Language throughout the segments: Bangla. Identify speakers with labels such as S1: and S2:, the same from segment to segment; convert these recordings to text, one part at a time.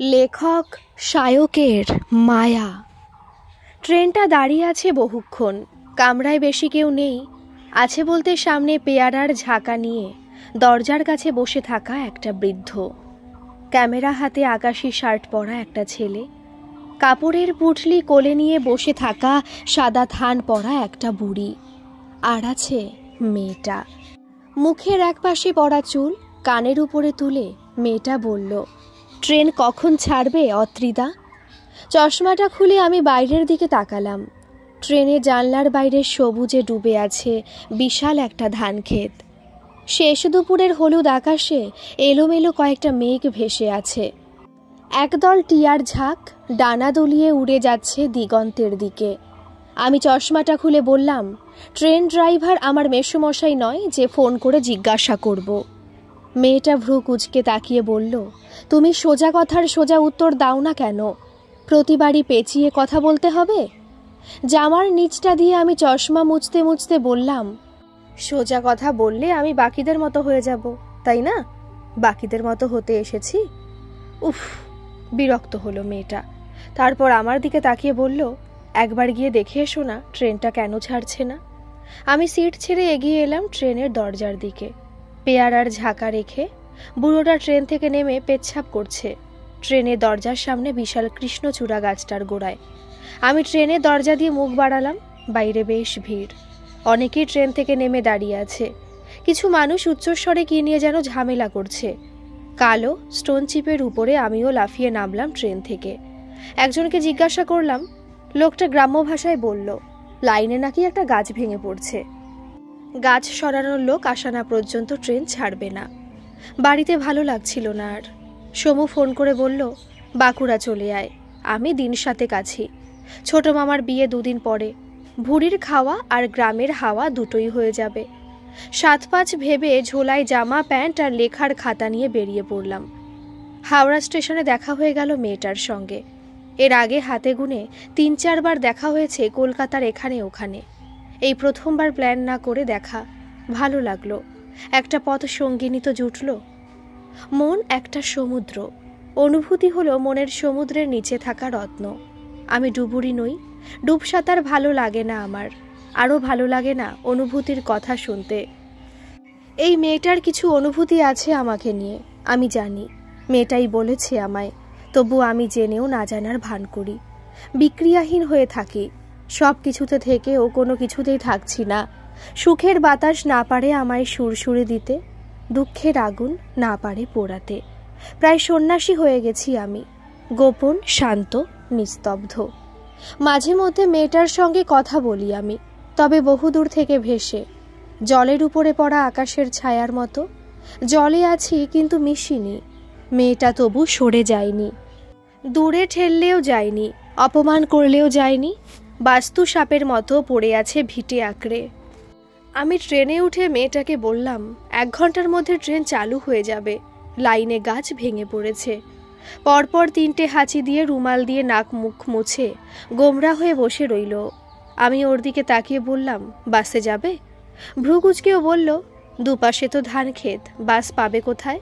S1: লেখক শায়কের মায়া। ট্রেনটা দাঁড়িয়ে আছে বহুক্ষণ। কামরায় বেশি কেউ নেই। আছে বলতে সামনে পেয়ারার ঝাঁকা নিয়ে দরজার কাছে বসে থাকা একটা বৃদ্ধ, ক্যামেরা হাতে আকাশি শার্ট পরা একটা ছেলে, কাপড়ের পুঁটলি কোলে নিয়ে বসে থাকা সাদা থান পরা একটা বুড়ি, আর আছে মেয়েটা। মুখের একপাশে পড়া চুল কানের উপরে তুলে মেয়েটা বলল, ট্রেন কখন ছাড়বে অত্রিদা? চশমাটা খুলে আমি বাইরের দিকে তাকালাম। ট্রেনে জানলার বাইরে সবুজে ডুবে আছে বিশাল একটা ধান ক্ষেত। শেষ দুপুরের হলুদ আকাশে এলোমেলো কয়েকটা মেঘ ভেসে আছে। একদল টিয়ার ঝাঁক ডানা দুলিয়ে উড়ে যাচ্ছে দিগন্তের দিকে। আমি চশমাটা খুলে বললাম, ট্রেন ড্রাইভার আমার মেসোমশাই নয় যে ফোন করে জিজ্ঞাসা করব। মেয়েটা ভ্রু কুঁচকে তাকিয়ে বলল, তুমি সোজা কথার সোজা উত্তর দাও না কেন? প্রতিবারই পেঁচিয়ে কথা বলতে হবে? জামার নিচটা দিয়ে আমি চশমা মুছতে মুছতে বললাম, সোজা কথা বললে আমি বাকিদের মতো হয়ে যাব, তাই না? বাকিদের মতো হতে এসেছি। উফ, বিরক্ত হলো মেয়েটা। তারপর আমার দিকে তাকিয়ে বলল, একবার গিয়ে দেখে এসো না ট্রেনটা কেন ছাড়ছে না। আমি সিট ছেড়ে এগিয়ে এলাম ট্রেনের দরজার দিকে। পেয়ারার ঝাঁকা রেখে বুড়োটা ট্রেন থেকে নেমে পেচ্ছাপ করছে ট্রেনের দরজার সামনে বিশাল কৃষ্ণচূড়া গাছটার গোড়ায়। আমি ট্রেনের দরজা দিয়ে মুখ বাড়ালাম। বাইরে বেশ ভিড়। অনেকেই ট্রেন থেকে নেমে দাঁড়িয়ে আছে। কিছু মানুষ উচ্চস্বরে কি নিয়ে যেন ঝামেলা করছে। কালো স্টোন চিপের উপরে আমিও লাফিয়ে নামলাম ট্রেন থেকে। একজনকে জিজ্ঞাসা করলাম। লোকটা গ্রাম্য ভাষায় বলল, লাইনে নাকি একটা গাছ ভেঙে পড়ছে। গাছ সরানোর লোক আসা না পর্যন্ত ট্রেন ছাড়বে না। বাড়িতে ভালো লাগছিল না আর। সমু ফোন করে বলল, বাঁকুড়া চলে আয়, আমি দিন 7 আছি। ছোট মামার বিয়ে 2 দিন পরে। ভুড়ির খাওয়া আর গ্রামের হাওয়া দুটোই হয়ে যাবে। 7-5 ভেবে ঝোলায় জামা প্যান্ট আর লেখার খাতা নিয়ে বেরিয়ে পড়লাম। হাওড়া স্টেশনে দেখা হয়ে গেল মেয়েটার সঙ্গে। এর আগে হাতে গুনে 3-4 বার দেখা হয়েছে কলকাতার এখানে ওখানে। এই প্রথমবার প্ল্যান না করে দেখা। ভালো লাগলো। একটা পথ সঙ্গিনী তো জুটল। মন একটা সমুদ্র। অনুভূতি হলো মনের সমুদ্রের নিচে থাকা রত্ন। আমি ডুবুরি নই। ডুব সাঁতার ভালো লাগে না আমার। আরও ভালো লাগে না অনুভূতির কথা শুনতে। এই মেয়েটার কিছু অনুভূতি আছে আমাকে নিয়ে, আমি জানি। মেয়েটাই বলেছে আমায়, তবু আমি জেনেও না জানার ভান করি। বিক্রিয়াহীন হয়ে থাকি। সব কিছুতে থেকেও কোনো কিছুতেই থাকছি না। সুখের বাতাস না পারে আমায় সুরসুরে দিতে, দুঃখের আগুন না পারে পোড়াতে। প্রায় সন্ন্যাসী হয়ে গেছি আমি, গোপন, শান্ত, নিস্তব্ধ। মাঝে মধ্যে মেয়েটার সঙ্গে কথা বলি আমি, তবে বহুদূর থেকে ভেসে, জলের উপরে পড়া আকাশের ছায়ার মতো। জলে আছি কিন্তু মিশিনি। মেয়েটা তবু সরে যায়নি, দূরে ঠেললেও যায়নি, অপমান করলেও যায়নি। বাস্তু সাপের মতো পড়ে আছে ভিটে আঁকড়ে। আমি ট্রেনে উঠে মেয়েটাকে বললাম, 1 ঘন্টার মধ্যে ট্রেন চালু হয়ে যাবে। লাইনে গাছ ভেঙে পড়েছে। পরপর 3টে হাঁচি দিয়ে রুমাল দিয়ে নাক মুখ মুছে গোমরা হয়ে বসে রইল। আমি ওর দিকে তাকিয়ে বললাম, বাসে যাবে? ভ্রুকুচকেও বলল, দুপাশে তো ধান ক্ষেত, বাস পাবে কোথায়?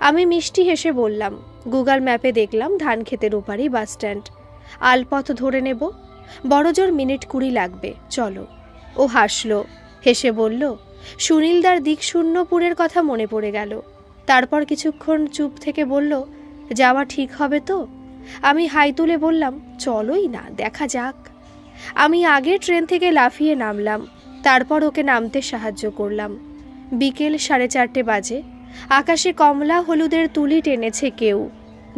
S1: আমি মিষ্টি হেসে বললাম, গুগল ম্যাপে দেখলাম ধান ক্ষেতের ওপারেই বাস স্ট্যান্ড। আলপথ ধরে নেব। বড়জোর মিনিট 20 লাগবে, চলো। ও হাসলো, হেসে বলল, সুনীলদার দিকশূন্যপুরের কথা মনে পড়ে গেল। তারপর কিছুক্ষণ চুপ থেকে বলল, যাওয়া ঠিক হবে তো? আমি হাই তুলে বললাম, চলোই না, দেখা যাক। আমি আগে ট্রেন থেকে লাফিয়ে নামলাম। তারপর ওকে নামতে সাহায্য করলাম। বিকেল 4:30 বাজে। আকাশে কমলা হলুদের তুলি টেনেছে কেউ।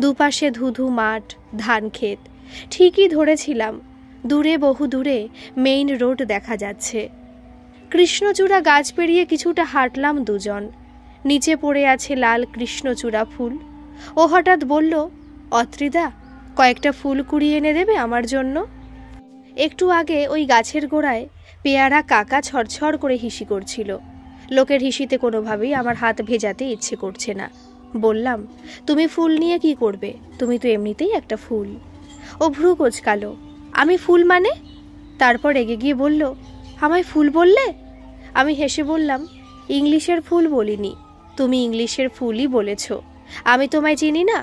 S1: দুপাশে ধুধু মাঠ, ধান ক্ষেত। ঠিকই ধরেছিলাম, দূরে বহু দূরে মেইন রোড দেখা যাচ্ছে। কৃষ্ণচূড়া গাছ পেরিয়ে কিছুটা হাঁটলাম দুজন। নিচে পড়ে আছে লাল কৃষ্ণচূড়া ফুল। ও হঠাৎ বলল, অত্রিদা, কয়েকটা ফুল কুড়িয়ে এনে দেবে আমার জন্য? একটু আগে ওই গাছের গোড়ায় পেয়ারা কাকা ছড়ছড় করে হিসি করছিল। লোকের হিসিতে কোনোভাবেই আমার হাত ভেজাতে ইচ্ছে করছে না। বললাম, তুমি ফুল নিয়ে কি করবে? তুমি তো এমনিতেই একটা ফুল। ও ভ্রু কোচকালো, আমি ফুল মানে? তারপর রেগে গিয়ে বলল, আমায় ফুল বললে? আমি হেসে বললাম, ইংলিশের ফুল বলিনি, তুমি ইংলিশের ফুলই বলেছ। আমি তোমায় চিনি না?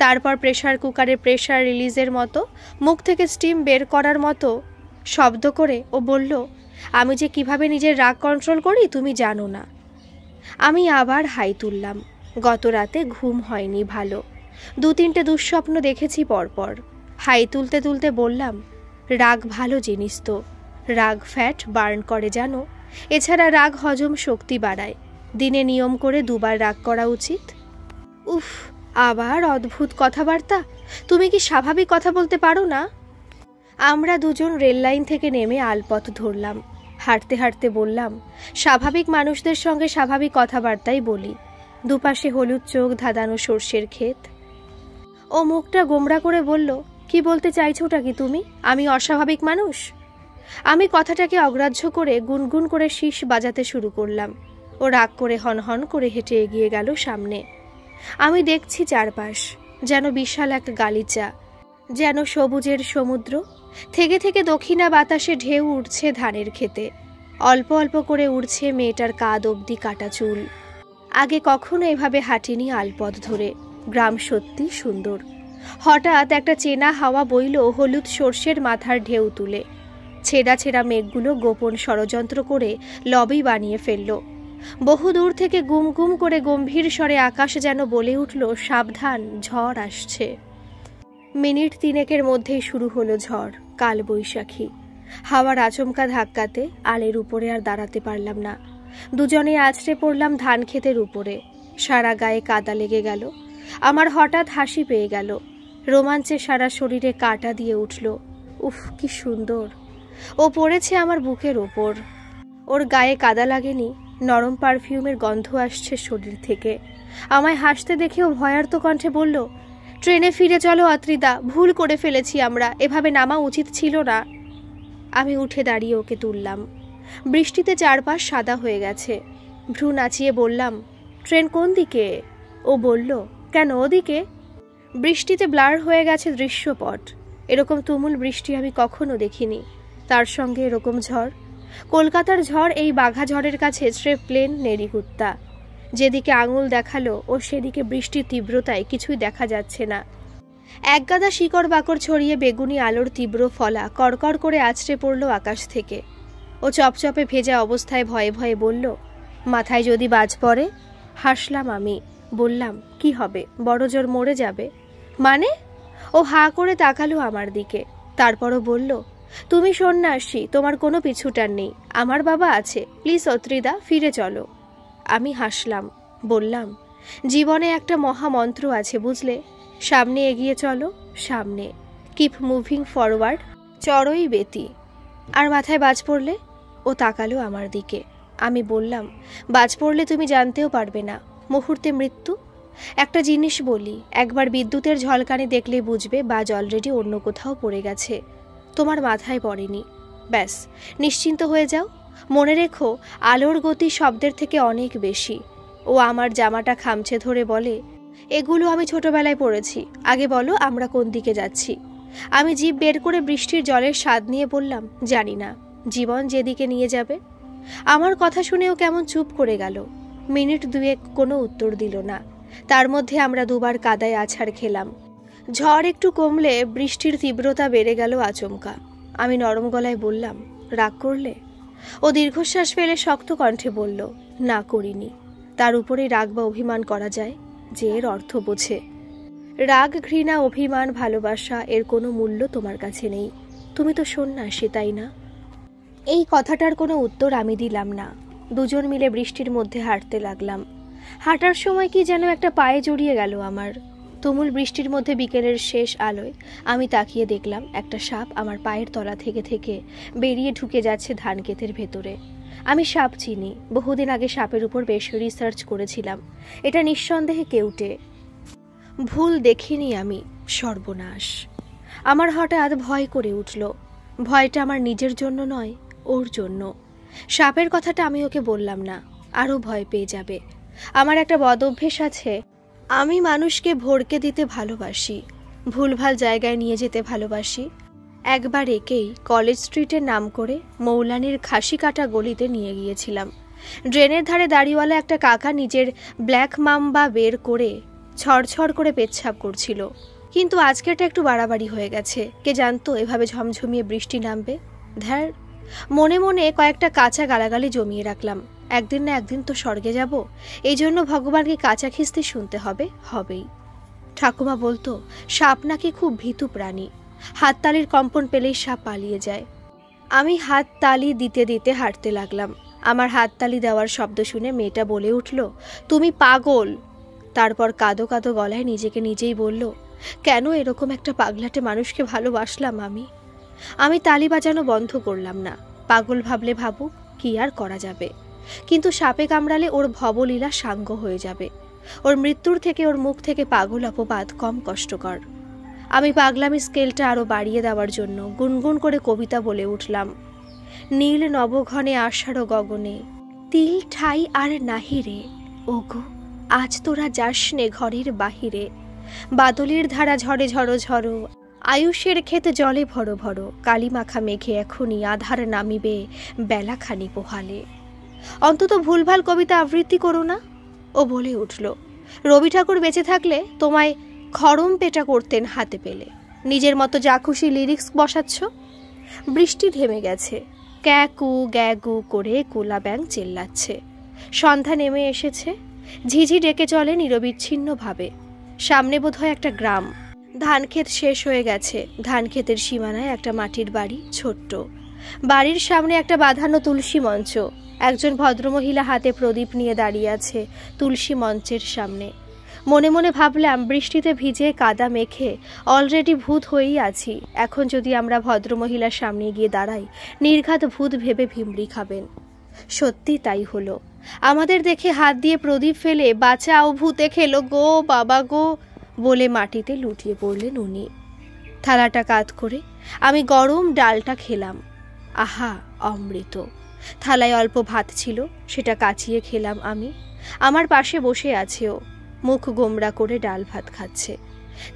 S1: তারপর প্রেসার কুকারে প্রেসার রিলিজের মতো, মুখ থেকে স্টিম বের করার মতো শব্দ করে ও বলল, আমি যে কিভাবে নিজের রাগ কন্ট্রোল করি তুমি জানো না। আমি আবার হাই তুললাম। গত রাতে ঘুম হয়নি ভালো, 2-3টে দুঃস্বপ্ন দেখেছি পরপর। হাই তুলতে তুলতে বললাম, রাগ ভালো জিনিস তো, রাগ ফ্যাট বার্ন করে জানো, এছাড়া রাগ হজম শক্তি বাড়ায়, দিনে নিয়ম করে 2বার রাগ করা উচিত। উফ, আবার অদ্ভুত কথাবার্তা, তুমি কি স্বাভাবিক কথা বলতে পারো না? আমরা দুজন রেল লাইন থেকে নেমে আলপথ ধরলাম। হাঁটতে হাঁটতে বললাম, স্বাভাবিক মানুষদের সঙ্গে স্বাভাবিক কথাবার্তাই বলি। দুপাশে হলুদ চোখ ধাঁধানো সর্ষের ক্ষেত। ও মুখটা গোমড়া করে বলল, কি বলতে চাইছোটা কি তুমি, আমি অস্বাভাবিক মানুষ? আমি কথাটাকে অগ্রাহ্য করে গুনগুন করে শীষ বাজাতে শুরু করলাম। ও রাগ করে হনহন করে হেঁটে এগিয়ে গেল সামনে। আমি দেখছি চারপাশ যেন বিশাল এক গালিচা, যেন সবুজের সমুদ্র। থেকে থেকে দক্ষিণা বাতাসে ঢেউ উঠছে ধানের খেতে, অল্প অল্প করে উড়ছে মেয়েটার কাঁধ অবধি কাটা চুল। আগে কখনো এভাবে হাঁটিনি আলপথ ধরে। গ্রাম সত্যি সুন্দর। হঠাৎ একটা চেনা হাওয়া বইল হলুদ সর্ষের মাথার ঢেউ তুলে। ছেঁড়া ছেঁড়া মেঘগুলো গোপন ষড়যন্ত্র করে লবি বানিয়ে ফেলল। বহু দূর থেকে গুম গুম করে গম্ভীর স্বরে আকাশ যেন বলে উঠল, সাবধান, ঝড় আসছে। মিনিট 3-এর মধ্যেই শুরু হলো ঝড়, কাল বৈশাখী। হাওয়ার আচমকা ধাক্কাতে আলের উপরে আর দাঁড়াতে পারলাম না। দুজনে আছড়ে পড়লাম ধান ক্ষেতের উপরে। সারা গায়ে কাদা লেগে গেল। আমার হঠাৎ হাসি পেয়ে গেল। রোমাঞ্চে সারা শরীরে কাঁটা দিয়ে উঠল। উফ, কি সুন্দর! ও পড়েছে আমার বুকের ওপর। ওর গায়ে কাদা লাগেনি, নরম পারফিউমের গন্ধ আসছে শরীর থেকে। আমায় হাসতে দেখেও ভয়ার্ত কণ্ঠে বলল, ট্রেনে ফিরে চলো অত্রিদা, ভুল করে ফেলেছি আমরা, এভাবে নামা উচিত ছিল না। আমি উঠে দাঁড়িয়ে ওকে তুললাম। বৃষ্টিতে চারপাশ সাদা হয়ে গেছে। ভ্রু নাচিয়ে বললাম, ট্রেন কোন দিকে? ও বলল, কেন ওদিকে? বৃষ্টিতে ব্লার হয়ে গেছে দৃশ্যপট। এরকম তুমুল বৃষ্টি আমি কখনো দেখিনি, তার সঙ্গে এরকম ঝড়। কলকাতার ঝড় এই বাঘা ঝড়ের কাছে স্রেফ প্লেন নেড়িকুত্তা। যেদিকে আঙুল দেখালো ও সেদিকে বৃষ্টির তীব্রতায় কিছুই দেখা যাচ্ছে না। একগাদা শিকড় বাকড় ছড়িয়ে বেগুনি আলোর তীব্র ফলা কড়কড় করে আছড়ে পড়ল আকাশ থেকে। ও চপচপে ভেজা অবস্থায় ভয়ে ভয়ে বলল, মাথায় যদি বাজ পড়ে? হাসলাম আমি। বললাম, কি হবে, বড় জোর মরে যাবে। মানে? ও হাঁ করে তাকালো আমার দিকে। তারপরও বলল, তুমি সন্ন্যাসী, তোমার কোনো পিছুটার নেই, আমার বাবা আছে, প্লিজ অত্রিদা ফিরে চলো। আমি হাসলাম, বললাম, জীবনে একটা মহামন্ত্র আছে বুঝলে, সামনে এগিয়ে চলো, সামনে, কিপ মুভিং ফরওয়ার্ড, চড়ই বেতি। আর মাথায় বাজ পড়লে? ও তাকালো আমার দিকে। আমি বললাম, বাজ পড়লে তুমি জানতেও পারবে না, মুহূর্তে মৃত্যু। একটা জিনিস বলি, একবার বিদ্যুতের ঝলকানি দেখলে বুঝবে বাজ অলরেডি অন্য কোথাও পড়ে গেছে, তোমার মাথায় পড়েনি। ব্যাস, নিশ্চিন্ত হয়ে যাও। মনে রেখো, আলোর গতি শব্দের থেকে অনেক বেশি। ও আমার জামাটা খামচে ধরে বলে, এগুলো আমি ছোটবেলায় পড়েছি, আগে বলো আমরা কোন দিকে যাচ্ছি। আমি জিভ বের করে বৃষ্টির জলের স্বাদ নিয়ে বললাম, জানি না, জীবন যেদিকে নিয়ে যাবে। আমার কথা শুনেও কেমন চুপ করে গেল। মিনিট 2 কোনো উত্তর দিল না। তার মধ্যে আমরা 2বার কাদায় আছাড় খেলাম। ঝড় একটু কমলে বৃষ্টির তীব্রতা বেড়ে গেল আচমকা। আমি নরম গলায় বললাম, রাগ করলে? ও দীর্ঘশ্বাস ফেলে শক্ত কণ্ঠে বলল, না করিনি। তার উপরে রাগ বা অভিমান করা যায় যে এর অর্থ বোঝে। রাগ, ঘৃণা, অভিমান, ভালোবাসা এর কোনো মূল্য তোমার কাছে নেই। তুমি তো সন্ন্যাসী, তাই না? এই কথাটার কোনো উত্তর আমি দিলাম না। দুজন মিলে বৃষ্টির মধ্যে হাঁটতে লাগলাম। হাঁটার সময় কি যেন একটা পায়ে জড়িয়ে গেল আমার। তুমুল বৃষ্টির মধ্যে বিকেলের শেষ আলোয় আমি তাকিয়ে দেখলাম একটা সাপ আমার পায়ের তলা থেকে থেকে বেরিয়ে ঢুকে যাচ্ছে ধান ক্ষেতের ভেতরে। আমি সাপ চিনি, বহুদিন আগে সাপের উপর বেশ রিসার্চ করেছিলাম। এটা নিঃসন্দেহে কেউটে। ভুল দেখিনি আমি। সর্বনাশ! আমার হঠাৎ ভয় করে উঠল। ভয়টা আমার নিজের জন্য নয়, ওর জন্য। সাপের কথাটা আমি ওকে বললাম না, আরও ভয় পেয়ে যাবে। আমার একটা বদ অভ্যেস আছে, আমি মানুষকে ভড়কে দিতে ভালোবাসি, ভুলভাল জায়গায় নিয়ে যেতে ভালোবাসি। একবার একেই কলেজ স্ট্রিটের নাম করে মৌলানির খাসি কাটা গলিতে নিয়ে গিয়েছিলাম। ড্রেনের ধারে দাড়িওয়ালা একটা কাকা নিজের ব্ল্যাক মাম্বা বের করে ছড়ছড় করে পেচ্ছাপ করছিল। কিন্তু আজকেরটা একটু বাড়াবাড়ি হয়ে গেছে। কে জানতো এভাবে ঝমঝমিয়ে বৃষ্টি নামবে। ধ্যার, মনে মনে কয়েকটা কাঁচা গালাগালি জমিয়ে রাখলাম। একদিন না একদিন তো স্বর্গে যাব, এই জন্য ভগবানকে কাঁচা খিস্তি শুনতে হবেই। ঠাকুমা বলতো সাপ নাকি খুব ভীতু প্রাণী, হাততালির কম্পন পেলেই সাপ পালিয়ে যায়। আমি হাততালি দিতে দিতে হাঁটতে লাগলাম। আমার হাততালি দেওয়ার শব্দ শুনে মেয়েটা বলে উঠল, তুমি পাগল। তারপর কাঁদো কাঁদো গলায় নিজেকে নিজেই বলল, কেন এরকম একটা পাগলাটে মানুষকে ভালোবাসলাম আমি তালি বাজানো বন্ধ করলাম না। পাগল ভাবলে ভাবুক, কি আর করা যাবে। কিন্তু সাপে কামড়ালে ওর ভবলীলা সাঙ্গ হয়ে যাবে। ওর মৃত্যুর থেকে ওর মুখ থেকে পাগল অপবাদ কম কষ্টকর। আমি পাগলামি স্কেলটা আরো বাড়িয়ে দেওয়ার জন্য গুনগুন করে কবিতা বলে উঠলাম। নীল নবঘনে আষাঢ় গগনে তিল ঠাই আর নাহিরে, ওগো আজ তোরা যাসনে ঘরের বাহিরে। বাদলের ধারা ঝড়ে ঝড়ো ঝড়ো, আয়ুষের ক্ষেত জলে ভরো ভরো। কালিমাখা মেঘে এখনই আধার নামিবে, বেলাখানি পোহালে। অন্তত ভুলভাল কবিতা আবৃত্তি করো না। ও বলে উঠল, রবি ঠাকুর বেঁচে থাকলে তোমায় খড়ম পেটা করতেন হাতে পেলে। নিজের মতো যা খুশি লিরিক্স বসাচ্ছ। বৃষ্টি থেমে গেছে। ক্যাকু গ্যাগু করে কুলা ব্যাং চেল্লাচ্ছে। সন্ধ্যা নেমে এসেছে। ঝিঝি ডেকে চলে নিরবিচ্ছিন্নভাবে। সামনে বোধহয় একটা গ্রাম। ধানক্ষেত শেষ হয়ে গেছে। ধানক্ষেতের সীমানায় একটা মাটির বাড়ি, ছোট্ট। বাড়ির সামনে একটা বাঁধানো তুলসী মঞ্চ। একজন ভদ্রমহিলা হাতে প্রদীপ নিয়ে দাঁড়িয়ে আছে তুলসী মঞ্চের সামনে। মনে মনে ভাবলাম, বৃষ্টিতে ভিজে কাদা মেখে অলরেডি ভূত হয়েই আছি। এখন যদি আমরা ভদ্রমহিলার সামনে গিয়ে দাঁড়াই, নির্ঘাত ভূত ভেবে ভিমড়ি খাবেন। সত্যি তাই হলো। আমাদের দেখে হাত দিয়ে প্রদীপ ফেলে বাঁচাও ভূতে খেলো গো বাবা গো বলে মাটিতে লুটিয়ে পড়লেন উনি। থালাটা কাত করে আমি গরম ডালটা খেলাম। আহা, অমৃত। থালায় অল্প ভাত ছিল, সেটা কাচিয়ে খেলাম আমি। আমার পাশে বসে আছে ও, মুখ গোমড়া করে ডাল ভাত খাচ্ছে।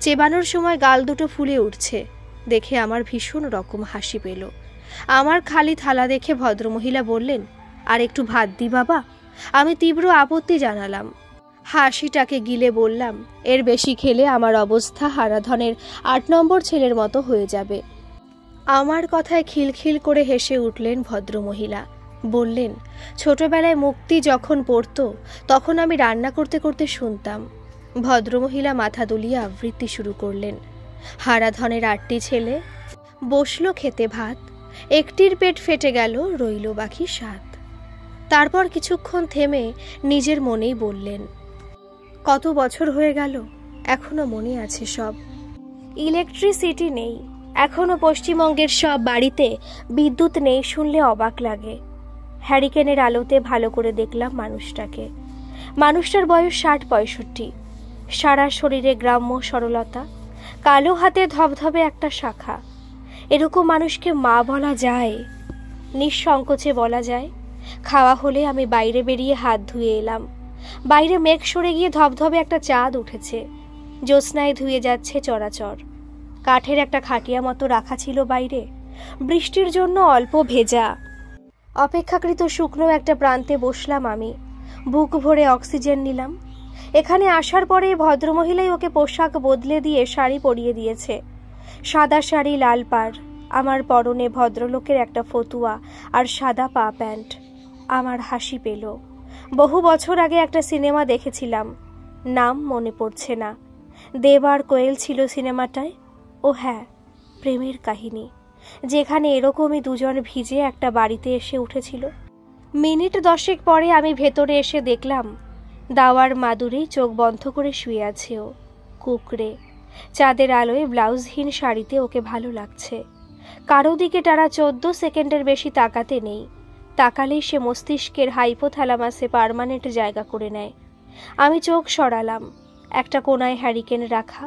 S1: চেবানোর সময় গাল দুটো ফুলে উঠছে। দেখে আমার ভীষণ রকম হাসি পেল। আমার খালি থালা দেখে ভদ্রমহিলা বললেন, আর একটু ভাত দি বাবা। আমি তীব্র আপত্তি জানালাম। হাসিটাকে গিলে বললাম, এর বেশি খেলে আমার অবস্থা হারাধনের ৮ নম্বর ছেলের মতো হয়ে যাবে। আমার কথায় খিলখিল করে হেসে উঠলেন ভদ্রমহিলা। বললেন, ছোটবেলায় মুক্তি যখন পড়তো তখন আমি রান্না করতে করতে শুনতাম। ভদ্রমহিলা মাথা দুলিয়ে আবৃত্তি শুরু করলেন। হারাধনের ৮টি ছেলে বসলো খেতে ভাত, একটির পেট ফেটে গেল, রইল বাকি ৭। তারপর কিছুক্ষণ থেমে নিজের মনেই বললেন, কত বছর হয়ে গেল, এখনো মনে আছে সব। ইলেকট্রিসিটি নেই এখনো। পশ্চিমবঙ্গের সব বাড়িতে বিদ্যুৎ নেই শুনলে অবাক লাগে। হ্যারিকেনের আলোতে ভালো করে দেখলাম মানুষটাকে। মানুষটার বয়স ৬০-৬৫। সারা শরীরে গ্রাম্য সরলতা, কালো হাতে ধবধবে একটা শাখা। এরকম মানুষকে মা বলা যায়? নিঃসংকোচে বলা যায়। খাওয়া হলে আমি বাইরে বেরিয়ে হাত ধুয়ে এলাম। বাইরে মেঘ সরে গিয়ে ধবধবে একটা চাঁদ উঠেছে। জ্যোৎস্নায় ধুয়ে যাচ্ছে চরাচর। কাঠের একটা খাটিয়া মতো রাখা ছিল বাইরে, বৃষ্টির জন্য অল্প ভেজা। অপেক্ষাকৃত শুকনো একটা প্রান্তে বসলাম আমি। বুক ভরে অক্সিজেন নিলাম। এখানে আসার পরে ভদ্রমহিলাই ওকে পোশাক বদলে দিয়ে শাড়ি পরিয়ে দিয়েছে। সাদা শাড়ি, লাল পাড়। আমার পরনে ভদ্রলোকের একটা ফতুয়া আর সাদা পা প্যান্ট। আমার হাসি পেল। বহু বছর আগে একটা সিনেমা দেখেছিলাম, নাম মনে পড়ছে না। দেব আর কোয়েল ছিল সিনেমাটায়। ও হ্যাঁ, প্রেমের কাহিনী, যেখানে এরকমই দুজন ভিজে একটা বাড়িতে এসে উঠেছিল। মিনিট 10 পরে আমি ভেতরে এসে দেখলাম দাওয়ার মাদুরে চোখ বন্ধ করে শুয়ে আছে ও, কুকড়ে। চাঁদের আলোয় ব্লাউজহীন শাড়িতে ওকে ভালো লাগছে। কারো দিকে তারা 14 সেকেন্ডের বেশি তাকাতে নেই। তাকালেই সে মস্তিষ্কের হাইপোথ্যালামাসে পার্মানেন্ট জায়গা করে নেয়। আমি চোখ সরালাম। একটা কোনায় হ্যারিকেন রাখা।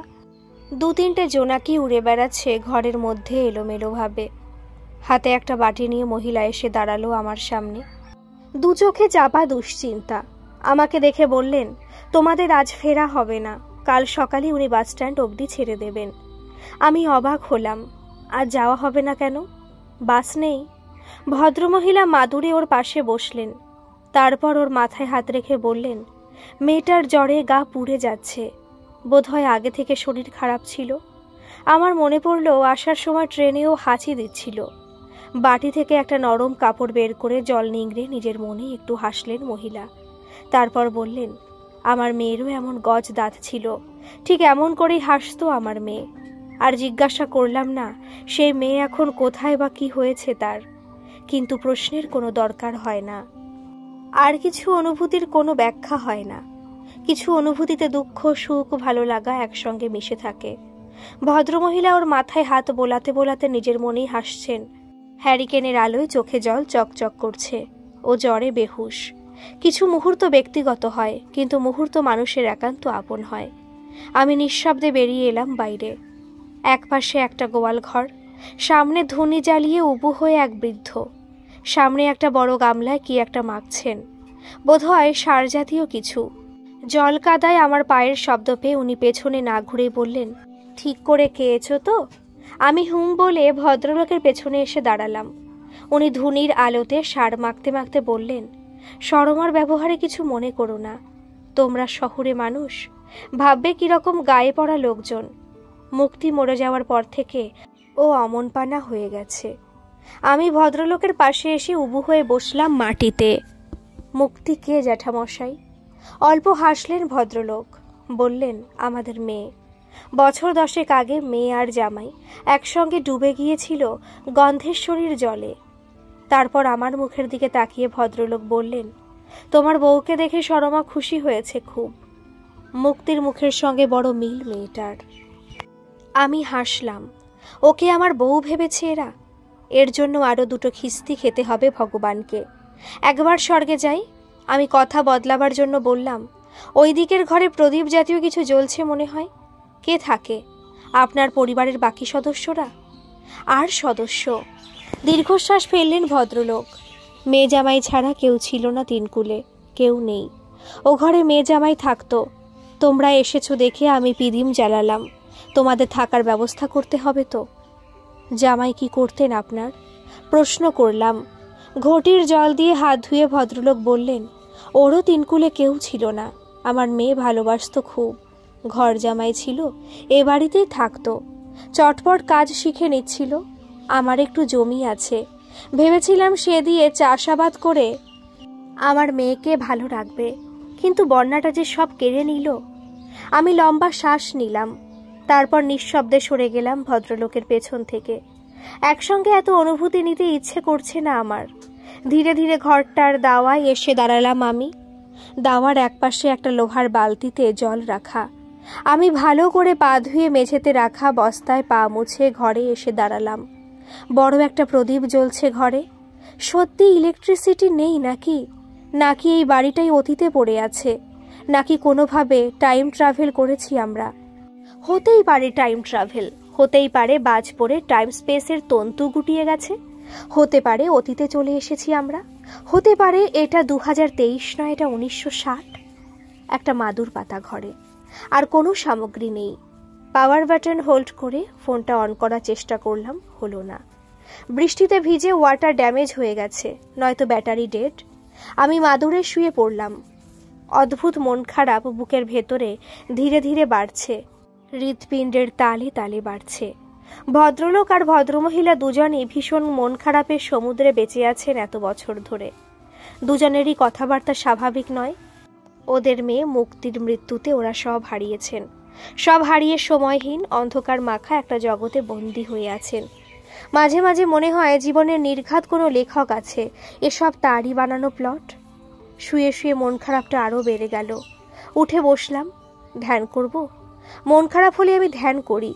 S1: 2-3টে জোনাকি উড়ে বেড়াচ্ছে ঘরের মধ্যে এলোমেলোভাবে। হাতে একটা বাটি নিয়ে মহিলা এসে দাঁড়ালো আমার সামনে। দু চোখে চাপা দুশ্চিন্তা। আমাকে দেখে বললেন, তোমাদের আজ ফেরা হবে না, কাল সকালে উনি বাসস্ট্যান্ড অবধি ছেড়ে দেবেন। আমি অবাক হলাম। আর যাওয়া হবে না কেন? বাস নেই? ভদ্রমহিলা মাদুরে ওর পাশে বসলেন। তারপর ওর মাথায় হাত রেখে বললেন, মেয়েটার জ্বরে গা পুড়ে যাচ্ছে, বোধহয় আগে থেকে শরীর খারাপ ছিল। আমার মনে পড়ল আসার সময় ট্রেনেও হাঁচি দিচ্ছিল। বাটি থেকে একটা নরম কাপড় বের করে জল নিংড়ে নিজের মনে একটু হাসলেন মহিলা। তারপর বললেন, আমার মেয়েরও এমন গজ দাঁত ছিল, ঠিক এমন করেই হাসতো আমার মেয়ে। আর জিজ্ঞাসা করলাম না সেই মেয়ে এখন কোথায় বা কি হয়েছে তার, কিন্তু প্রশ্নের কোনো দরকার হয় না। আর কিছু অনুভূতির কোনো ব্যাখ্যা হয় না। কিছু অনুভূতিতে দুঃখ, সুখ, ভালো লাগা একসঙ্গে মিশে থাকে। ভদ্রমহিলা ওর মাথায় হাত বোলাতে বোলাতে নিজের মনেই হাসছেন। হ্যারিকেনের আলোয় চোখে জল চকচক করছে। ও জ্বরে বেহুশ। কিছু মুহূর্ত ব্যক্তিগত হয়, কিন্তু মুহূর্ত মানুষের একান্ত আপন হয়। আমি নিঃশব্দে বেরিয়ে এলাম বাইরে। একপাশে একটা গোয়াল ঘর, সামনে ধুনি জ্বালিয়ে উবু হয়ে এক বৃদ্ধ। সামনে একটা বড় গামলায় কি একটা মাখছেন, বোধহয় সার জাতীয় কিছু। জল কাদায় আমার পায়ের শব্দ পেয়ে উনি পেছনে না ঘুরে বললেন, ঠিক করে খেয়েছো তো? আমি হুম বলে ভদ্রলোকের পেছনে এসে দাঁড়ালাম। উনি ধুনির আলোতে সার মাখতে মাখতে বললেন, শরমার ব্যবহারে কিছু মনে করো না। তোমরা শহুরে মানুষ, ভাববে কিরকম গায়ে পড়া লোকজন। মুক্তি মরে যাওয়ার পর থেকে ও অমনপানা হয়ে গেছে। আমি ভদ্রলোকের পাশে এসে উবু হয়ে বসলাম মাটিতে। মুক্তি কে জ্যাঠামশাই? অল্প হাসলেন ভদ্রলোক। বললেন, আমাদের মেয়ে। বছর 10 আগে মেয়ে আর জামাই একসঙ্গে ডুবে গিয়েছিল গন্ধেশ্বরীর জলে। তারপর আমার মুখের দিকে তাকিয়ে ভদ্রলোক বললেন, তোমার বউকে দেখে শরমা খুশি হয়েছে খুব। মুক্তির মুখের সঙ্গে বড় মিল মেয়েটার। আমি হাসলাম। ওকে আমার বউ ভেবেছে এরা? এর জন্য আরও 2 খিস্তি খেতে হবে ভগবানকে। একবার স্বর্গে যাই। আমি কথা বদলাবার জন্য বললাম, ওই দিকের ঘরে প্রদীপ জাতীয় কিছু জ্বলছে মনে হয়। কে থাকে? আপনার পরিবারের বাকি সদস্যরা? আর সদস্য? দীর্ঘশ্বাস ফেললেন ভদ্রলোক। মেয়ে জামাই ছাড়া কেউ ছিল না তিনকুলে, কেউ নেই। ও ঘরে মেয়ে জামাই থাকতো। তোমরা এসেছো দেখে আমি পিদিম জ্বালালাম। তোমাদের থাকার ব্যবস্থা করতে হবে তো। জামাই কি করতেন আপনার? প্রশ্ন করলাম। ঘটির জল দিয়ে হাত ধুয়ে ভদ্রলোক বললেন, ওরও তিনকুলে কেউ ছিল না। আমার মেয়ে ভালোবাসতো খুব। ঘর জামাই ছিল, এ বাড়িতেই থাকতো। চটপট কাজ শিখে নিচ্ছিল। আমার একটু জমি আছে, ভেবেছিলাম সে দিয়ে চাষাবাদ করে আমার মেয়েকে ভালো রাখবে, কিন্তু বন্যাটা যে সব কেড়ে নিল। আমি লম্বা শ্বাস নিলাম, তারপর নিঃশব্দে সরে গেলাম ভদ্রলোকের পেছন থেকে। একসঙ্গে এত অনুভূতি নিতে ইচ্ছে করছে না আমার। ধীরে ধীরে ঘরটার দাওয়ায় এসে দাঁড়ালাম আমি। দাওয়ার একপাশে একটা লোহার বালতিতে জল রাখা। আমি ভালো করে পা ধুয়ে মেঝেতে রাখা বস্তায় পা মুছে ঘরে এসে দাঁড়ালাম। বড় একটা প্রদীপ জ্বলছে ঘরে। সত্যি ইলেকট্রিসিটি নেই নাকি? নাকি এই বাড়িটাই অতীতে পড়ে আছে? নাকি কোনোভাবে টাইম ট্রাভেল করেছি আমরা? হতেই পারে টাইম ট্রাভেল, হতেই পারে বাজ পড়ে টাইম স্পেসের তন্তু গুটিয়ে গেছে, হতে পারে অতীতে চলে এসেছি আমরা, হতে পারে এটা 2023 নয়, এটা 1960। একটা মাদুর পাতা ঘরে, আর কোনো সামগ্রী নেই। পাওয়ার বাটন হোল্ড করে ফোনটা অন করার চেষ্টা করলাম, হলো না। বৃষ্টিতে ভিজে ওয়াটার ড্যামেজ হয়ে গেছে, নয়তো ব্যাটারি ডেড। আমি মাদুরে শুয়ে পড়লাম। অদ্ভুত মন খারাপ বুকের ভেতরে ধীরে ধীরে বাড়ছে, হৃৎপিণ্ডের তালে তালে বাড়ছে। ভদ্রলোক আর ভদ্রমহিলা দুজনই ভীষণ মন খারাপের সমুদ্রে বেঁচে আছেন এত বছর ধরে। দুজনেরই কথাবার্তা স্বাভাবিক নয়। ওদের মেয়ে মুক্তির মৃত্যুতে ওরা সব হারিয়েছেন, সব হারিয়ে সময়হীন অন্ধকার মাখা একটা জগতে বন্দী হয়ে আছেন। মাঝে মাঝে মনে হয় জীবনের নির্ঘাত কোনো লেখক আছে, এসব তারই বানানো প্লট। শুয়ে শুয়ে মন খারাপটা আরও বেড়ে গেল। উঠে বসলাম। ধ্যান করব। মন খারাপ হলে আমি ধ্যান করি।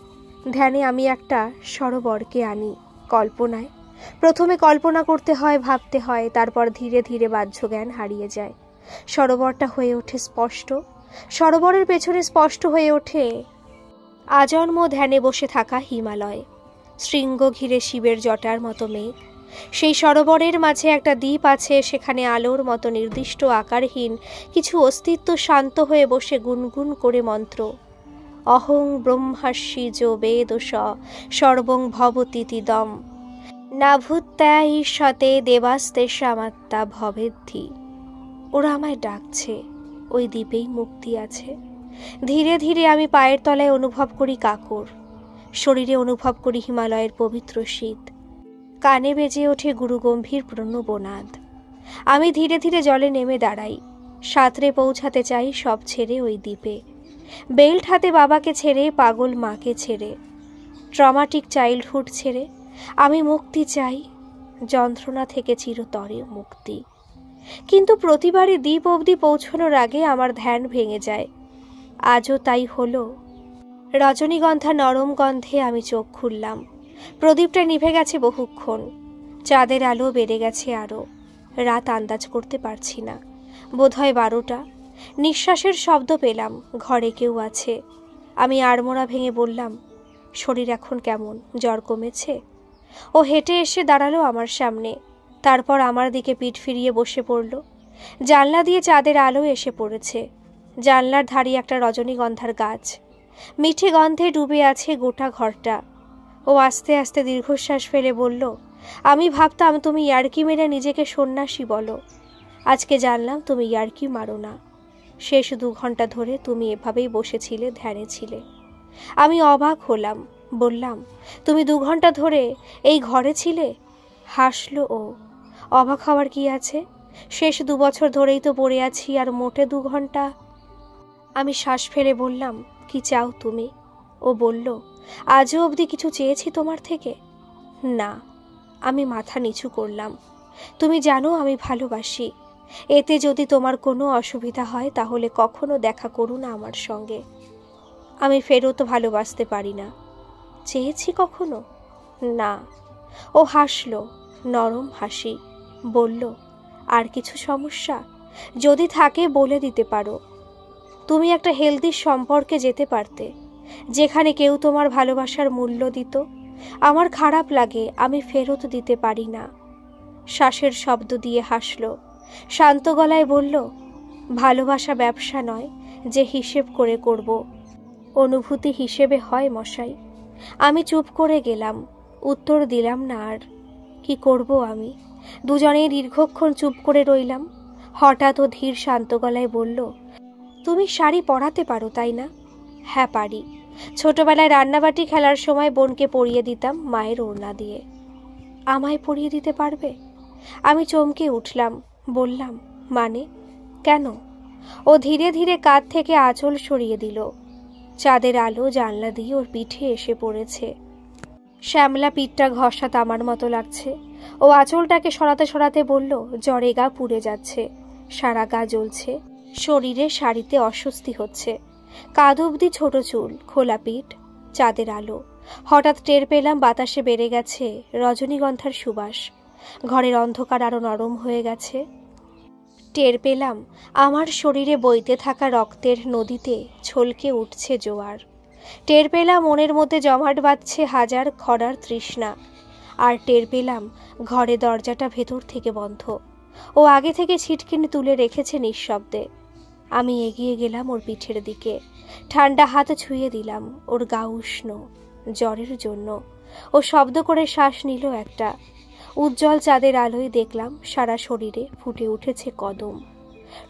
S1: ধ্যানে আমি একটা সরোবরকে আনি কল্পনায়। প্রথমে কল্পনা করতে হয়, ভাবতে হয়, তারপর ধীরে ধীরে বাহ্য জ্ঞান হারিয়ে যায়। সরোবরটা হয়ে ওঠে স্পষ্ট। সরোবরের পেছনে স্পষ্ট হয়ে ওঠে আজন্ম ধ্যানে বসে থাকা হিমালয়, শৃঙ্গ ঘিরে শিবের জটার মতো মেঘ। সেই সরোবরের মাঝে একটা দ্বীপ আছে, সেখানে আলোর মতো নির্দিষ্ট আকারহীন কিছু অস্তিত্ব শান্ত হয়ে বসে গুনগুন করে মন্ত্র। অহং ব্রহ্মাস্মি যো বেদস সর্বং ভবতীতিদম নাভূত্যাই শতে দেবাস্তে সামাত্তা ভবেদ্ধি। ওরা আমায় ডাকছে। ওই দ্বীপেই মুক্তি আছে। ধীরে ধীরে আমি পায়ের তলায় অনুভব করি কাকর, শরীরে অনুভব করি হিমালয়ের পবিত্র শীত, কানে বেজে ওঠে গুরুগম্ভীর প্রণবনাদ। আমি ধীরে ধীরে জলে নেমে দাঁড়াই, সাঁতরে পৌঁছাতে চাই সব ছেড়ে ওই দ্বীপে। বেল্ট হাতে বাবাকে ছেড়ে, পাগল মাকে ছেড়ে, ট্রমাটিক চাইল্ডহুড ছেড়ে আমি মুক্তি চাই, যন্ত্রণা থেকে চিরতরে মুক্তি। কিন্তু প্রতিবারই দ্বীপ অবধি পৌঁছানোর আগে আমার ধ্যান ভেঙে যায়। আজও তাই হলো। রজনীগন্ধা নরম গন্ধে আমি চোখ খুললাম। প্রদীপটা নিভে গেছে বহুক্ষণ, চাঁদের আলো বেড়ে গেছে আরও। রাত আন্দাজ করতে পারছি না, বোধহয় 12টা। নিঃশ্বাসের শব্দ পেলাম, ঘরে কেউ আছে। আমি আড়মোড়া ভেঙে বললাম, শরীর এখন কেমন, জ্বর কমেছে? ও হেঁটে এসে দাঁড়ালো আমার সামনে, তারপর আমার দিকে পিঠ ফিরিয়ে বসে পড়ল। জানলা দিয়ে চাঁদের আলো এসে পড়েছে। জানলার ধারে একটা রজনীগন্ধার গাছ, মিঠে গন্ধে ডুবে আছে গোটা ঘরটা। ও আস্তে আস্তে দীর্ঘশ্বাস ফেলে বলল, আমি ভাবতাম তুমি ইয়ার্কি মেরে নিজেকে সন্ন্যাসী বলো, আজকে জানলাম তুমি ইয়ার্কি মারো না। শেষ 2 ঘন্টা ধরে তুমি এভাবেই বসেছিলে, ধ্যানে ছিলে। আমি অবাক হলাম, বললাম, তুমি 2 ঘন্টা ধরে এই ঘরে ছিলে? হাসলো ও। অবাক হওয়ার কি আছে, শেষ 2 বছর ধরেই তো পড়ে আছি, আর মোটে 2 ঘন্টা। আমি শ্বাস ফেলে বললাম, কি চাও তুমি? ও বলল, আজও অবধি কিছু চেয়েছি তোমার থেকে? না। আমি মাথা নিচু করলাম। তুমি জানো আমি ভালোবাসি, এতে যদি তোমার কোনো অসুবিধা হয় তাহলে কখনো দেখা করো না আমার সঙ্গে। আমি ফেরত ভালোবাসতে পারি না। চেয়েছি কখনো? না। ও হাসলো, নরম হাসি, বলল, আর কিছু সমস্যা? যদি থাকে বলে দিতে পারো। তুমি একটা হেলদি সম্পর্কে যেতে পারতে, যেখানে কেউ তোমার ভালোবাসার মূল্য দিত। আমার খারাপ লাগে, আমি ফেরত দিতে পারি না। শ্বাসের শব্দ দিয়ে হাসলো, শান্ত গলায় বলল, ভালোবাসা ব্যবসা নয় যে হিসেব করে করব, অনুভূতি হিসেবে হয় মশাই। আমি চুপ করে গেলাম, উত্তর দিলাম না আর। কি করব আমি? দুজনেই দীর্ঘক্ষণ চুপ করে রইলাম। হঠাৎ ও ধীর শান্ত গলায় বলল, তুমি শাড়ি পরাতে পারো তাই না? হ্যাঁ পারি। ছোটবেলায় রান্নাবাটি খেলার সময় বোনকে পরিয়ে দিতাম মায়ের ওড়না দিয়ে। আমায় পরিয়ে দিতে পারবে? আমি চমকে উঠলাম, বললাম, মানে কেন? ও ধীরে ধীরে কাঁধ থেকে আঁচল সরিয়ে দিল। চাঁদের আলো জানলা দিয়ে ওর পিঠে এসে পড়েছে। শ্যামলা পিঠটা ঘষা তামার মতো লাগছে। ও আঁচলটাকে সরাতে সরাতে বলল, জ্বরে গা পুড়ে যাচ্ছে, সারা গা জ্বলছে, শরীরে শাড়িতে অস্বস্তি হচ্ছে। কাঁধ অবধি ছোট চুল, খোলা পিঠ, চাঁদের আলো। হঠাৎ টের পেলাম বাতাসে বেড়ে গেছে রজনীগন্ধার সুবাস। ঘরের অন্ধকার আরো নরম হয়ে গেছে। টের পেলাম আমার শরীরে বইতে থাকা রক্তের নদীতে ছলকে উঠছে জোয়ার। টের পেলাম মনের মধ্যে জমাট বাঁধছে হাজার খরার তৃষ্ণা। আর টের পেলাম ঘরে দরজাটা ভেতর থেকে বন্ধ। ও আগে থেকে ছিটকিনি তুলে রেখেছে নিঃশব্দে। আমি এগিয়ে গেলাম ওর পিঠের দিকে, ঠান্ডা হাত ছুঁয়ে দিলাম। ওর গা উষ্ণ, জ্বরের জন্য। ও শব্দ করে শ্বাস নিল একটা। উজ্জ্বল চাঁদের আলোয় দেখলাম সারা শরীরে ফুটে উঠেছে কদম।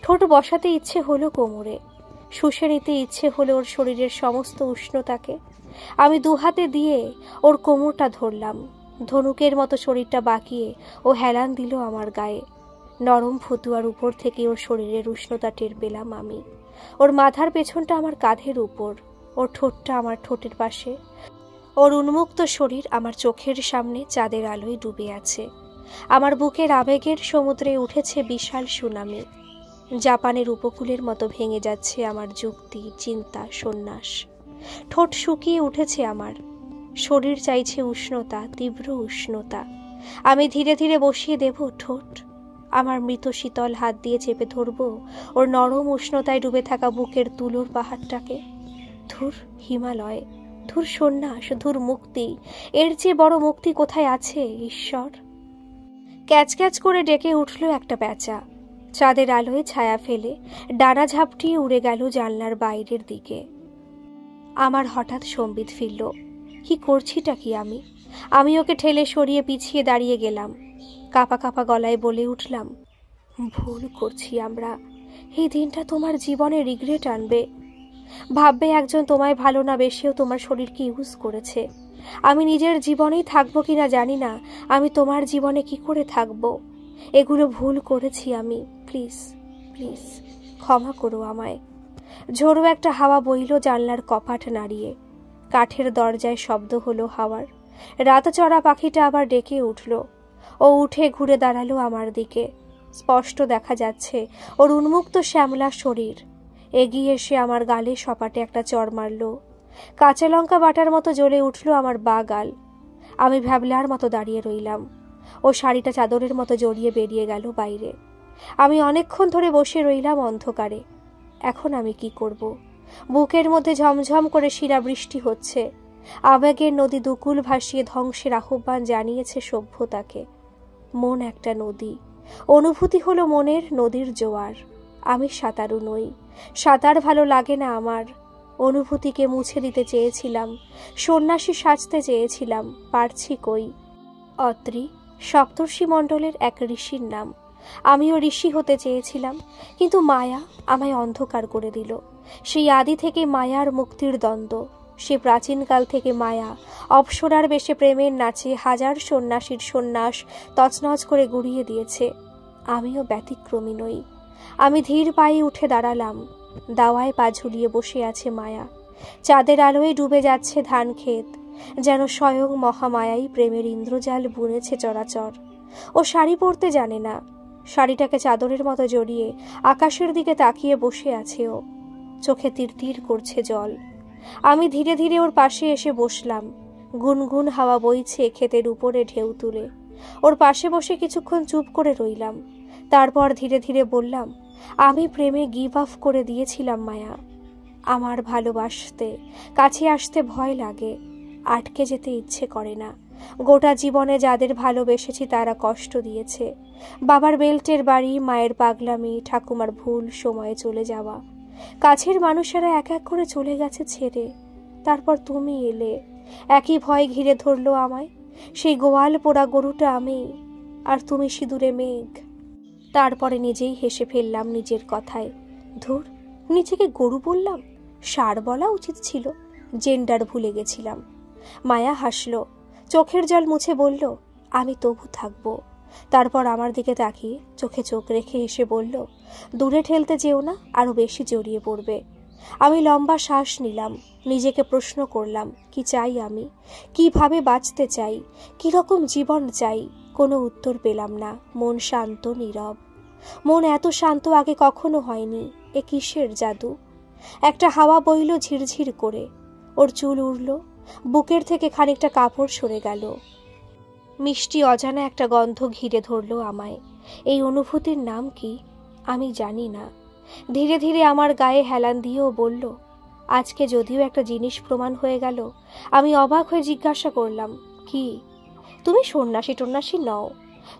S1: ঠোঁট বসাতে ইচ্ছে হলো কোমরে, শুষে নিতে ইচ্ছে হলো ওর শরীরের সমস্ত উষ্ণতাকে। আমি 2 হাতে দিয়ে ওর কোমরটা ধরলাম। ধনুকের মতো শরীরটা বাঁকিয়ে ও হেলান দিল আমার গায়ে। নরম ফতুয়ার উপর থেকে ওর শরীরের উষ্ণতা টের পেলাম আমি। ওর মাথার পেছনটা আমার কাঁধের উপর, ওর ঠোঁটটা আমার ঠোঁটের পাশে। ওর উন্মুক্ত শরীর আমার চোখের সামনে চাঁদের আলোয় ডুবে আছে। আমার বুকের আবেগের সমুদ্রে উঠেছে বিশাল সুনামি। জাপানের উপকূলের মতো ভেঙে যাচ্ছে আমার যুক্তি, চিন্তা, সন্ন্যাস। ঠোঁট শুকিয়ে উঠেছে আমার, শরীর চাইছে উষ্ণতা, তীব্র উষ্ণতা। আমি ধীরে ধীরে বসিয়ে দেব ঠোঁট। আমার মৃত শীতল হাত দিয়ে চেপে ধরব ওর নরম উষ্ণতায় ডুবে থাকা বুকের তুলোর পাহাড়টাকে। ধুর হিমালয়, ধুর সন্ন্যাস, ধুর মুক্তি। এর চেয়ে বড় মুক্তি কোথায় আছে ঈশ্বর? ক্যাচ ক্যাচ করে ডেকে উঠল একটা প্যাঁচা। চাঁদের আলোয় ছায়া ফেলে ডানা ঝাপটিয়ে উড়ে গেল জানলার বাইরের দিকে। আমার হঠাৎ সম্বিত ফিরল। কি করছিটা কি আমি? আমি ওকে ঠেলে সরিয়ে পিছিয়ে দাঁড়িয়ে গেলাম। কাঁপা কাঁপা গলায় বলে উঠলাম, ভুল করছি আমরা। এই দিনটা তোমার জীবনে রিগ্রেট আনবে। ভাববে একজন তোমায় ভালো না বেশিও তোমার শরীরকে ইউজ করেছে। আমি নিজের জীবনেই থাকবো কিনা জানি না, আমি তোমার জীবনে কি করে থাকবো? এগুলো ভুল করেছি আমি, প্লিজ প্লিজ ক্ষমা করো আমায়। ঝোড়ো একটা হাওয়া বইল জানলার কপাট নাড়িয়ে, কাঠের দরজায় শব্দ হলো হাওয়ার। রাত চড়া পাখিটা আবার ডেকে উঠল। ও উঠে ঘুরে দাঁড়ালো আমার দিকে। স্পষ্ট দেখা যাচ্ছে ওর উন্মুক্ত শ্যামলা শরীর। এগিয়ে এসে আমার গালে সপাটে একটা চড় মারল। কাঁচা লঙ্কা বাটার মতো জ্বলে উঠল আমার বা গাল। আমি ভ্যাবলার মতো দাঁড়িয়ে রইলাম। ও শাড়িটা চাদরের মতো জড়িয়ে বেরিয়ে গেল বাইরে। আমি অনেকক্ষণ ধরে বসে রইলাম অন্ধকারে। এখন আমি কি করব? বুকের মধ্যে ঝমঝম করে শিলাবৃষ্টি হচ্ছে। আবেগের নদী দুকুল ভাসিয়ে ধ্বংসের আহ্বান জানিয়েছে সভ্যতাকে। মন একটা নদী, অনুভূতি হলো মনের নদীর জোয়ার। আমি সাঁতারু নই, সাঁতার ভালো লাগে না আমার। অনুভূতিকে মুছে দিতে চেয়েছিলাম, সন্ন্যাসী সাজতে চেয়েছিলাম, পারছি কই। অত্রি সপ্তর্ষি মণ্ডলের এক ঋষির নাম। আমিও ঋষি হতে চেয়েছিলাম, কিন্তু মায়া আমায় অন্ধকার করে দিল। সেই আদি থেকে মায়ার মুক্তির দ্বন্দ্ব, সে প্রাচীনকাল থেকে মায়া অপ্সরার বেশে প্রেমের নাচে হাজার সন্ন্যাসীর সন্ন্যাস তছনছ করে গুড়িয়ে দিয়েছে। আমিও ব্যতিক্রমী নই। আমি ধীর পায়ে উঠে দাঁড়ালাম। দাওয়ায় পা ঝুলিয়ে বসে আছে মায়া। চাঁদের আলোয় ডুবে যাচ্ছে ধান ক্ষেত, যেন স্বয়ং মহামায়াই প্রেমের ইন্দ্রজাল বুনেছে চরাচর। ও শাড়ি পরতে জানে না, শাড়িটাকে চাদরের মতো জড়িয়ে আকাশের দিকে তাকিয়ে বসে আছে ও। চোখে তিরতির করছে জল। আমি ধীরে ধীরে ওর পাশে এসে বসলাম। গুনগুন হাওয়া বইছে ক্ষেতের উপরে ঢেউ তুলে। ওর পাশে বসে কিছুক্ষণ চুপ করে রইলাম। তারপর ধীরে ধীরে বললাম, আমি প্রেমে গিভ আপ করে দিয়েছিলাম মায়া। আমার ভালোবাসতে, কাছে আসতে ভয় লাগে, আটকে যেতে ইচ্ছে করে না। গোটা জীবনে যাদের ভালোবেসেছি তারা কষ্ট দিয়েছে। বাবার বেল্টের বাড়ি, মায়ের পাগলামি, ঠাকুমার ভুল, সময়ে চলে যাওয়া। কাছের মানুষেরা এক এক করে চলে গেছে ছেড়ে। তারপর তুমি এলে, একই ভয় ঘিরে ধরলো আমায়। সেই গোয়াল পোড়া গরুটা আমি, আর তুমি সিঁদুরে মেঘ। তারপরে নিজেই হেসে ফেললাম নিজের কথায়। ধুর, নিজেকে গরু বললাম, ষাঁড় বলা উচিত ছিল। জেন্ডার ভুলে গেছিলাম। মায়া হাসল, চোখের জল মুছে বলল, আমি তবু থাকবো। তারপর আমার দিকে তাকিয়ে চোখে চোখ রেখে এসে বলল, দূরে ঠেলতে যেও না, আরো বেশি জড়িয়ে পড়বে। আমি লম্বা শ্বাস নিলাম। নিজেকে প্রশ্ন করলাম, কি চাই আমি, কিভাবে বাঁচতে চাই, কিরকম জীবন চাই। কোনো উত্তর পেলাম না। মন শান্ত, নীরব। মন এত শান্ত আগে কখনো হয়নি। এ কিসের জাদু? একটা হাওয়া বইল ঝিরঝির করে। ওর চুল উড়ল, বুকের থেকে খানিকটা কাপড় সরে গেল। মিষ্টি অজানা একটা গন্ধ ঘিরে ধরল আমায়। এই অনুভূতির নাম কি আমি জানি না। ধীরে ধীরে আমার গায়ে হেলান দিয়েও বলল, আজকে যদিও একটা জিনিস প্রমাণ হয়ে গেল। আমি অবাক হয়ে জিজ্ঞাসা করলাম, কি? তুমি সন্ন্যাসী টন্যাসী নও।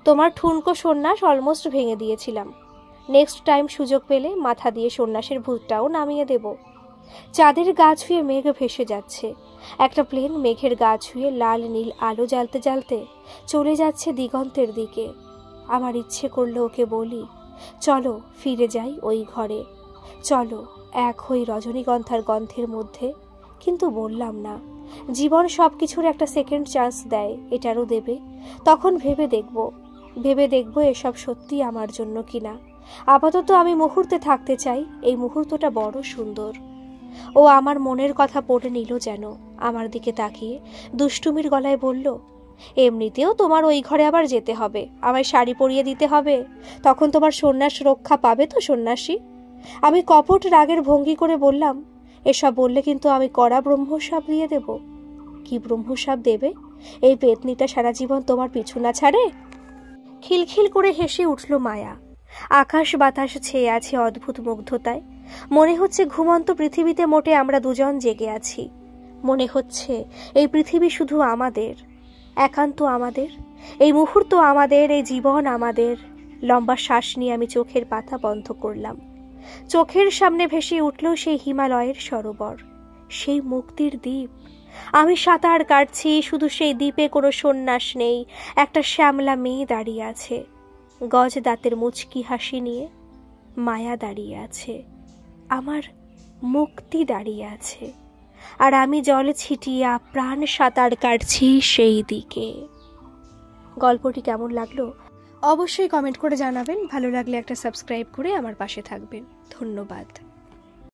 S1: তোমার ঠুনকো সন্ন্যাস অলমোস্ট ভেঙে দিয়েছিলাম। নেক্সট টাইম সুযোগ পেলে মাথা দিয়ে সন্ন্যাসের ভূতটাও নামিয়ে দেব। চাঁদের গা ছুঁয়ে মেঘ ভেসে যাচ্ছে। একটা প্লেন মেঘের গা ছুঁয়ে লাল নীল আলো জ্বালতে জ্বালতে চলে যাচ্ছে দিগন্তের দিকে। আমার ইচ্ছে করলো ওকে বলি, চলো ফিরে যাই ওই ঘরে, চলো এক হই রজনীগন্ধার গন্ধের মধ্যে। কিন্তু বললাম না। জীবন সব কিছুর একটা সেকেন্ড চান্স দেয়, এটারও দেবে। তখন ভেবে দেখব এসব সত্যি আমার জন্য কিনা। আপাতত আমি মুহূর্তে থাকতে চাই। এই মুহূর্তটা বড় সুন্দর। ও আমার মনের কথা পড়ে নিল যেন। আমার দিকে তাকিয়ে দুষ্টুমির গলায় বলল, এমনিতেও তোমার ওই ঘরে আবার যেতে হবে, আমায় শাড়ি পরিয়ে দিতে হবে। তখন তোমার সন্ন্যাস রক্ষা পাবে তো সন্ন্যাসী? আমি কপট রাগের ভঙ্গি করে বললাম, এসব বললে কিন্তু আমি কড়া ব্রহ্মশাপ দিয়ে দেব। কি ব্রহ্মশাপ দেবে? এই পেতনিটা সারা জীবন তোমার পিছু না ছাড়ে? খিলখিল করে হেসে উঠল মায়া। আকাশ বাতাস ছেয়ে আছে অদ্ভুত মুগ্ধতায়। মনে হচ্ছে ঘুমন্ত পৃথিবীতে মোটে আমরা দুজন জেগে আছি। মনে হচ্ছে এই পৃথিবী শুধু আমাদের, একান্ত আমাদের। এই মুহূর্ত আমাদের, এই জীবন আমাদের। লম্বা শ্বাস নিয়ে আমি চোখের পাতা বন্ধ করলাম। চোখের সামনে ভেসে উঠল সেই হিমালয়ের সরোবর, সেই মুক্তির দ্বীপ। আমি সাঁতার কাটছি, শুধু সেই দ্বীপে কোনো সন্ন্যাস নেই। একটা শ্যামলা মেয়ে দাঁড়িয়ে আছে, গজ দাঁতের মুচকি হাসি নিয়ে। মায়া দাঁড়িয়ে আছে, আমার মুক্তি দাঁড়িয়ে আছে, আর আমি জল ছিটিয়ে প্রাণ সাঁতার কাটছি সেই দিকে। গল্পটি কেমন লাগলো অবশ্যই কমেন্ট করে জানাবেন। ভালো লাগলে একটা সাবস্ক্রাইব করে আমার পাশে থাকবেন। ধন্যবাদ।